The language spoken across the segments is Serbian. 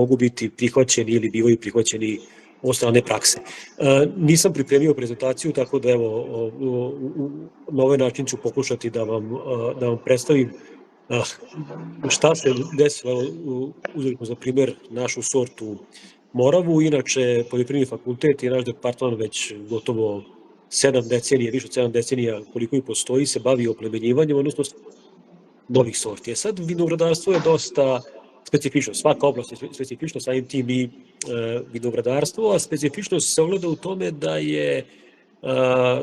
mogu biti prihvaćeni ili bivaju prihvaćeni od strane prakse. Nisam pripremio prezentaciju, tako da evo, na ovaj način ću pokušati da vam predstavim šta se desilo, uzeli smo za primer našu sortu Moravu. Inače, Poljoprivredni fakultet i naš departman već gotovo 7 decenija, više od 7 decenija koliko i postoji, se bavi oplemenjivanjem, odnosno novih sorti. Sad, vinogradarstvo je dosta specifično, svaka oblast je specifična, samim tim i vinogradarstvo, a specifičnost se ogleda u tome da je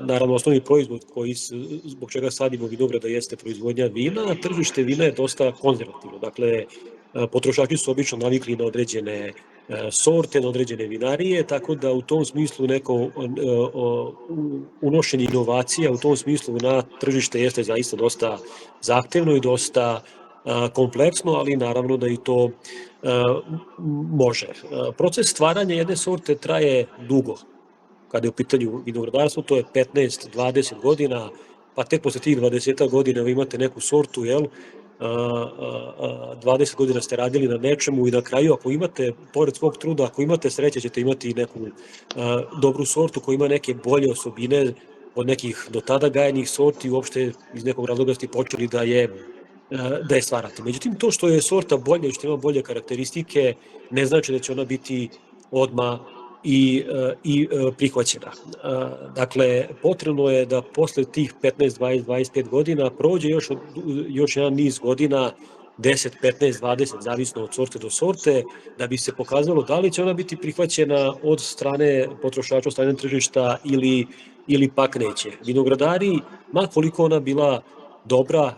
naravno osnovni proizvod zbog čega sadimo vinograda jeste proizvodnja vina, a tržište vina je dosta konzervativno. Dakle, potrošači su obično navikli na određene sorte, na određene vinarije, tako da u tom smislu neko unošenje inovacija u tom smislu na tržište jeste zaista dosta zahtevno i dosta kompleksno, ali naravno da i to može. Proces stvaranja jedne sorte traje dugo. Kada je u pitanju vinogradarstvo, to je 15-20 godina, pa tek posle tih 20 godina vi imate neku sortu, 20 godina ste radili na nečemu i na kraju, ako imate, pored svog truda, ako imate sreće, ćete imati neku dobru sortu koja ima neke bolje osobine od nekih do tada gajenih sorti, uopšte iz nekog razloga ste počeli da je stvarate. Međutim, to što je sorta bolja i što ima bolje karakteristike, ne znači da će ona biti odmah i prihvaćena. Dakle, potrebno je da posle tih 15, 20, 25 godina prođe još jedan niz godina, 10, 15, 20, zavisno od sorte do sorte, da bi se pokazalo da li će ona biti prihvaćena od strane potrošača, od strane tržišta ili pak neće. Vinogradari, ma koliko ona bila dobra,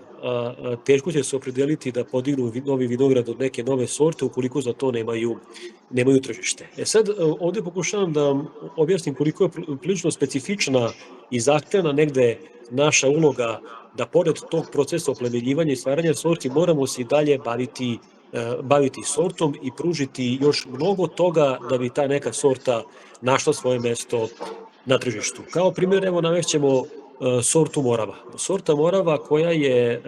teško će se opredeliti da podignu novi vinograd od neke nove sorte ukoliko za to nemaju tržište. Sad, ovde pokušavam da vam objasnim koliko je prilično specifična i zahtevna negde naša uloga da pored tog procesa oplemenjivanja i stvaranja sorti moramo se i dalje baviti sortom i pružiti još mnogo toga da bi ta neka sorta našla svoje mesto na tržištu. Kao primjer, evo, navešćemo sortu Morava. Sorta Morava koja je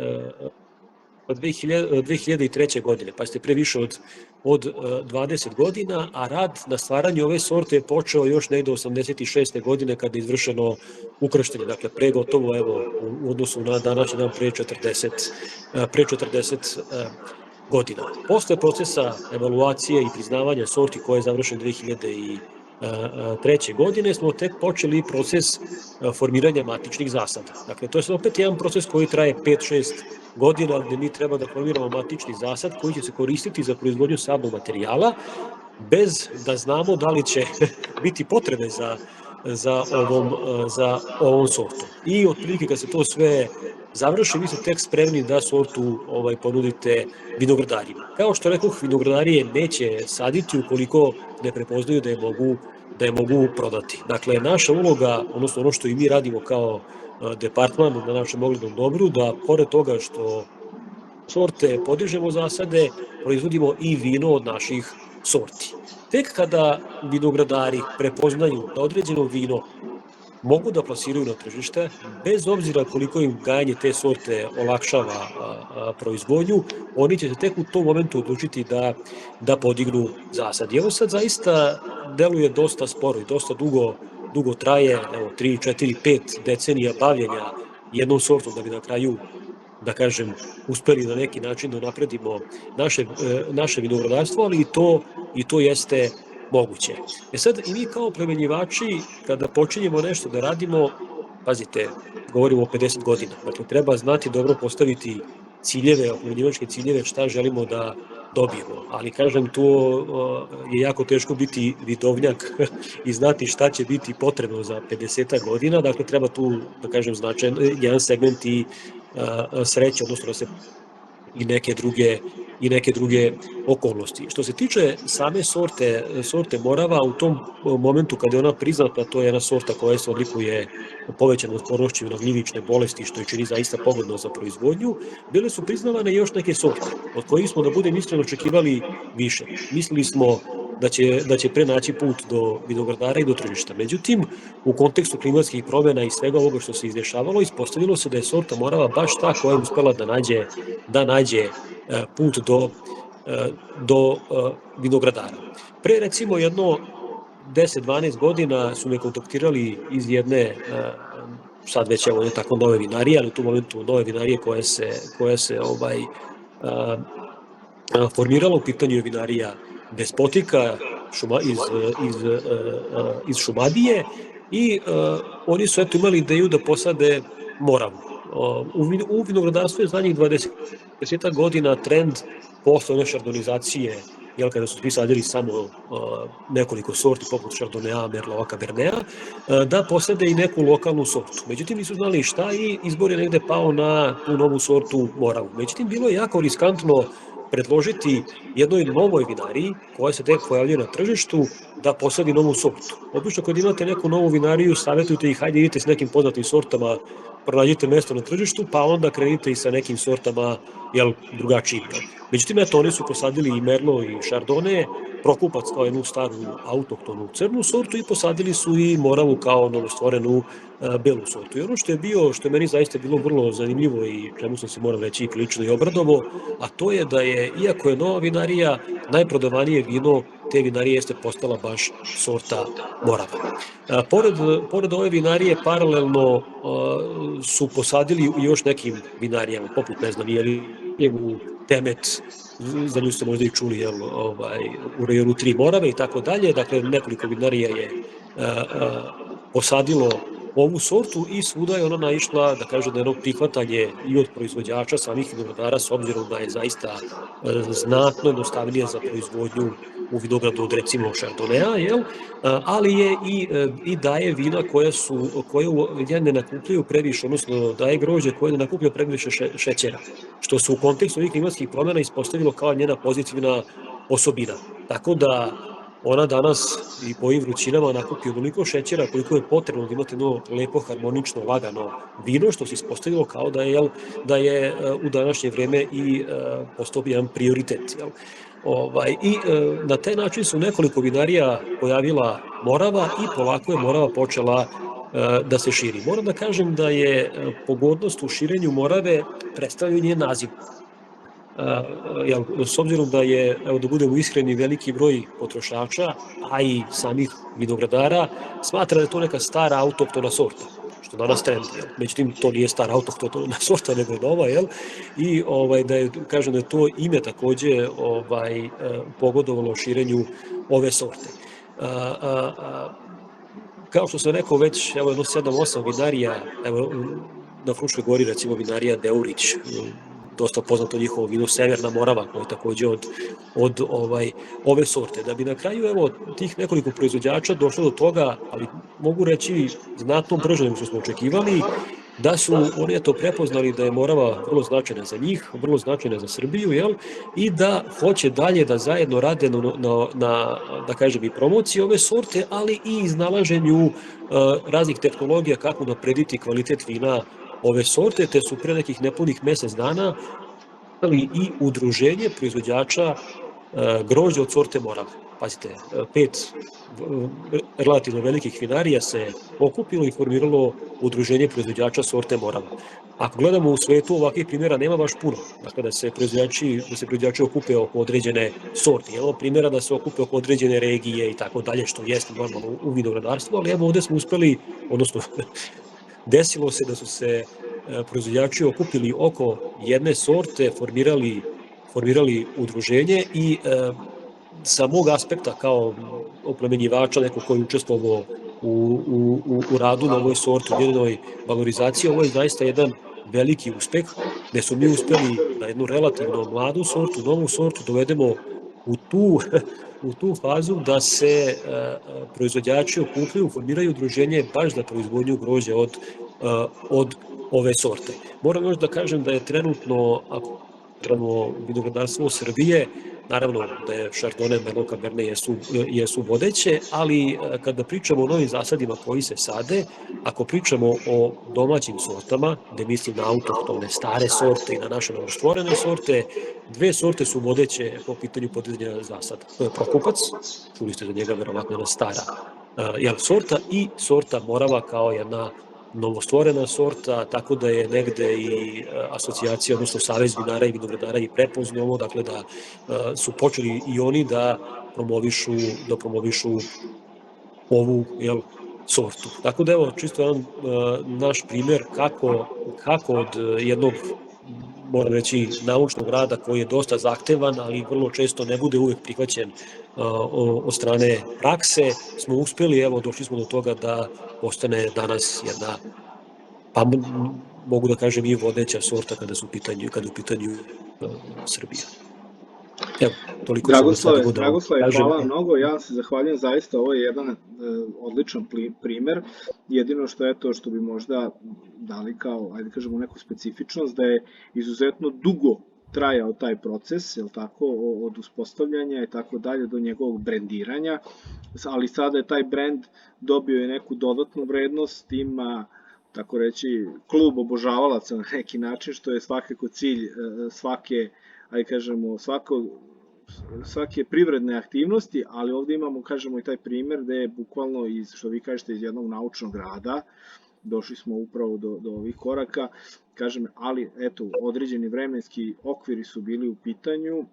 2003. godine, pa ste pre više od 20 godina, a rad na stvaranju ove sorte je počeo još negde 86. godine kada je izvršeno ukrštenje, dakle pre gotovo, evo, u odnosu na današnji dan pre 40 godina. Posle procesa evaluacije i priznavanja sorti koja je završen 2003. godine smo tek počeli proces formiranja matičnih zasada. Dakle, to je opet jedan proces koji traje 5-6 godina gde mi treba da formiramo matični zasad koji će se koristiti za proizvodnju sadnog materijala bez da znamo da li će biti potrebe za ovom sortom. I otprilike kad se to sve završi, vi ste tek spremni da sortu ponudite vinogradarima. Kao što rekoh, vinogradarije neće saditi ukoliko ne prepoznaju da je mogu prodati. Dakle, naša uloga, odnosno ono što i mi radimo kao departman na našem oglednom dobru, da pored toga što sorte podižemo zasade, proizvodimo i vino od naših sorti. Tek kada vinogradari prepoznaju da određeno vino mogu da plasiraju na tržište, bez obzira koliko im gajanje te sorte olakšava proizvodnju, oni će se tek u tom momentu odlučiti da podignu zasad. I ovo sad zaista deluje dosta sporo i dosta dugo traje, evo 3, 4, 5 decenija bavljenja jednom sortom da bi na kraju, da kažem, uspeli na neki način da napredimo naše vinogradarstvo, ali i to jeste moguće. Sad, i mi kao oplemenjivači, kada počinjemo nešto da radimo, pazite, govorimo o 50 godina, dakle, treba znati dobro postaviti ciljeve, oplemenjivačke ciljeve, šta želimo da dobijemo. Ali, kažem, tu je jako teško biti vidovnjak i znati šta će biti potrebno za 50 godina, dakle, treba tu, da kažem, značajan jedan segment i sreće, odnosno da se i neke druge okolnosti. Što se tiče same sorte Morava, u tom momentu kada je ona priznata, to je jedna sorta koja se odlikuje povećanom otpornošću na gljivične bolesti, što je čini zaista pogodno za proizvodnju, bile su priznavane još neke sorte, od kojih smo, da budem iskreno, očekivali više. Mislili smo da će prenaći put do vinogradara i do tržišta. Međutim, u kontekstu klimatskih promjena i svega ovoga što se izdešavalo, ispostavilo se da je sorta Morava baš ta koja je uspela da nađe put do vinogradara. Pre recimo jedno 10-12 godina su me kontaktirali iz jedne, sad već evo tako nove vinarije, ali u tom momentu nove vinarije koje se formirala, u pitanju je vinarija Despotika iz Šumadije i oni su eto imali ideju da posade moravu. U vinogradarstvu je zadnjih 20 godina trend posle one šardonizacije, kada su svi sadili samo nekoliko sorti poput Šardonea, Merlova, Cabernea, da posade i neku lokalnu sortu. Međutim, nisu znali šta i izbor je negde pao na tu novu sortu moravu. Međutim, bilo je jako riskantno predložiti jednoj novoj vinariji koja se tek pojavljuje na tržištu da posadi novu sortu. Obično kad imate neku novu vinariju, savjetujte ih, hajde idite s nekim poznatim sortama, pronađite mesto na tržištu, pa onda krenite i sa nekim sortama drugačijim. Međutim, eto, oni su posadili i Merlot i Chardonnay, Prokupac kao jednu staru autohtonu crnu sortu i posadili su i Moravu kao novostvorenu belu sortu. I ono što je meni zaista bilo vrlo zanimljivo i čemu sam se, moram reći, prilično i obradovo, a to je da je, iako je nova vinarija, najprodavanije vino te vinarije jeste postala baš sorta Morava. Pored ove vinarije paralelno su posadili i još nekim vinarijama, poput, ne znam, Jelijevu, Temet, za nju ste možda i čuli, u rejonu Tri Morave i tako dalje. Dakle, nekoliko vinarija je posadilo ovu sortu i svuda je ona naišla, da kažem, na jedno prihvatanje i od proizvođača samih vinogradara, s obzirom da je zaista znatno jednostavnije za proizvodnju u vinogradu od recimo Chardonnaya, ali je i daje vina koje ne nakupljaju previše, odnosno daje grožđe koje ne nakupljaju previše šećera, što se u kontekstu ovih klimatskih promjena ispostavilo kao njena pozitivna osobina. Tako da ona danas i po ovim vrućinama nakupi onoliko šećera koliko je potrebno da imate jedno lepo, harmonično, lagano vino, što se ispostavilo kao da je u današnje vreme i postao jedan prioritet. I na taj način su nekoliko vinarija pojavila Morava i polako je Morava počela da se širi. Moram da kažem da je pogodnost u širenju Morave predstavljaju njen naziv. S obzirom da je, da budemo iskreni, veliki broj potrošača, a i samih vinogradara, smatra da je to neka stara autohtona sorta, što danas trend. Međutim, to nije stara autohtona sorta, nego je nova, i kažem da je to ime takođe pogodovalo širenju ove sorte. Kao što sam rekao već, jedno 7-8 vinarija, na Fruškoj gori recimo vinarija Deurić, dosta poznato njihovo vino Severna Morava, koje je takođe od ove sorte. Da bi na kraju tih nekoliko proizvođača došlo do toga, ali mogu reći znatno brže nego što smo očekivali, da su oni prepoznali da je Morava vrlo značajna za njih, vrlo značajna za Srbiju, i da hoće dalje da zajedno rade na, da kažem, i promociji ove sorte, ali i iznalaženju raznih tehnologija kako naprediti kvalitet vina ove sorte, te su pre nekih nepunih mesec dana imali i udruženje proizvođača grožđa od sorte Morava. Pazite, 5 relativno velikih vinarija se okupilo i formiralo udruženje proizvođača sorte Morava. Ako gledamo u svetu, ovakvih primjera nema baš puno. Dakle, da se proizvođači okupe oko određene sorte. Imamo primjera da se okupe oko određene regije i tako dalje, što jeste normalno u vinogradarstvu, ali ovde smo uspeli, odnosno desilo se da su se proizvođači okupili oko jedne sorte, formirali udruženje i sa mog aspekta kao oplemenjivača, neko koji je učestvovao u radu na ovoj sorti, u njenoj valorizaciji, ovo je zaista jedan veliki uspeh, gde su mi uspeli da jednu relativno mladu sortu, novu sortu dovedemo u tu fazu da se proizvođači okupljaju, formiraju udruženje baš za proizvodnju grožđa od ove sorte. Moram još da kažem da je trenutno, ako gledamo vinogradarstvo Srbije, naravno da je Chardonnay, Merlot, Cabernet jesu vodeće, ali kada pričamo o novim zasadima koji se sade, ako pričamo o domaćim sortama, gde mislim na autohtone stare sorte i na naše novostvorene sorte, 2 sorte su vodeće po pitanju podizanja zasada. To je Prokupac, čuli ste za njega, verovatno jedna stara sorta, i sorta Morava kao jedna novostvorena sorta, tako da je negde i asocijacija, odnosno Savez vinara i vinogradara i prepoznao ovo, dakle da su počeli i oni da promovišu ovu sortu. Tako da evo, čisto jedan naš primer kako od jednog, moram reći, naučnog rada koji je dosta zahtevan, ali vrlo često ne bude uvek prihvaćen od strane prakse, smo uspeli, evo, došli smo do toga da postane danas jedna, pa mogu da kažem i vodeća sorta kada je u pitanju Srbija. Evo, toliko sam sad da Dragoslave, kažem. hvala mnogo, ja se zahvaljujem zaista, ovo je jedan odličan primer, jedino što bi možda dali kao, ajde kažemo, neku specifičnost, da je izuzetno dugo trajao taj proces, je li tako, od uspostavljanja i tako dalje do njegovog brendiranja, ali sada je taj brend dobio i neku dodatnu vrednost, ima, tako reći, klub obožavalaca na neki način, što je svakako cilj svake, ajde kažemo, svake privredne aktivnosti, ali ovde imamo, kažemo, i taj primer gde je bukvalno, što vi kažete, iz jednog naučnog rada, došli smo upravo do ovih koraka, kažem, ali eto, određeni vremenski okviri su bili u pitanju,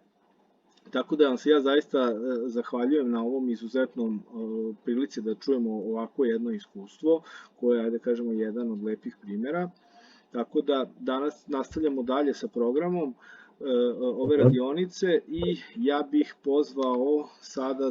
tako da vam se ja zaista zahvaljujem na ovom izuzetnom prilici da čujemo ovako jedno iskustvo, koje je, da kažemo, jedan od lepih primera. Tako da danas nastavljamo dalje sa programom ove radionice i ja bih pozvao sada da